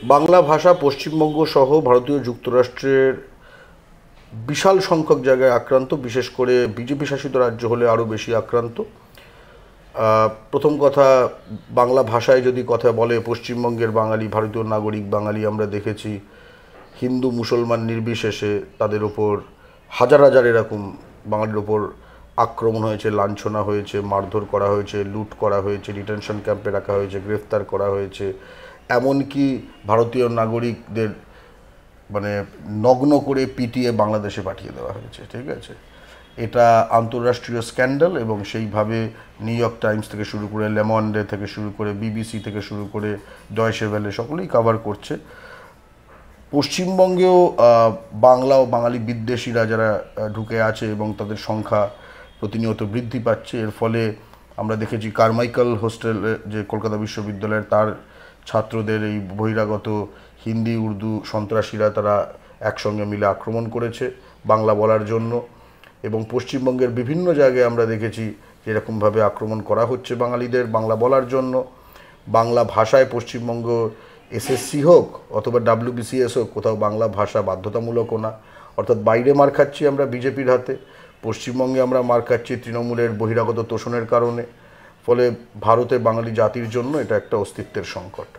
বাংলা ভাষা পশ্চিমবঙ্গ সহ ভারতীয় যুক্তরাষ্ট্রের বিশাল সংখ্যক জায়গায় আক্রান্ত, বিশেষ করে বিজেপি শাসিত রাজ্য হলে আরও বেশি আক্রান্ত। প্রথম কথা, বাংলা ভাষায় যদি কথা বলে, পশ্চিমবঙ্গের বাঙালি, ভারতীয় নাগরিক বাঙালি আমরা দেখেছি হিন্দু মুসলমান নির্বিশেষে তাদের ওপর হাজার হাজার এরকম বাঙালির ওপর আক্রমণ হয়েছে, লাঞ্ছনা হয়েছে, মারধর করা হয়েছে, লুট করা হয়েছে, ডিটেনশন ক্যাম্পে রাখা হয়েছে, গ্রেফতার করা হয়েছে। এমনকি ভারতীয় নাগরিকদের মানে নগ্ন করে পিটিয়ে বাংলাদেশে পাঠিয়ে দেওয়া হয়েছে। ঠিক আছে, এটা আন্তর্রাষ্ট্রীয় স্ক্যান্ডাল, এবং সেইভাবে নিউ ইয়র্ক টাইমস থেকে শুরু করে লেমন্ডে থেকে শুরু করে বিবিসি থেকে শুরু করে ডয়চে ভেলে সকলেই কভার করছে। পশ্চিমবঙ্গেও বাংলা ও বাঙালি বিদ্বেষীরা যারা ঢুকে আছে এবং তাদের সংখ্যা প্রতিনিয়ত বৃদ্ধি পাচ্ছে। এর ফলে আমরা দেখেছি কারমাইকেল হোস্টেল, যে কলকাতা বিশ্ববিদ্যালয়ের, তার ছাত্রদের এই বহিরাগত হিন্দি উর্দু সন্ত্রাসীরা তারা একসঙ্গে মিলে আক্রমণ করেছে বাংলা বলার জন্য। এবং পশ্চিমবঙ্গের বিভিন্ন জায়গায় আমরা দেখেছি যেরকমভাবে আক্রমণ করা হচ্ছে বাঙালিদের বাংলা বলার জন্য। বাংলা ভাষায় পশ্চিমবঙ্গ এসএসসি হোক অথবা ডাব্লিউবিসিএস হোক, কোথাও বাংলা ভাষা বাধ্যতামূলকও না। অর্থাৎ বাইরে মার খাচ্ছি আমরা বিজেপির হাতে, পশ্চিমবঙ্গে আমরা মার খাচ্ছি তৃণমূলের বহিরাগত তোষণের কারণে। ফলে ভারতে বাঙালি জাতির জন্য এটা একটা অস্তিত্বের সংকট।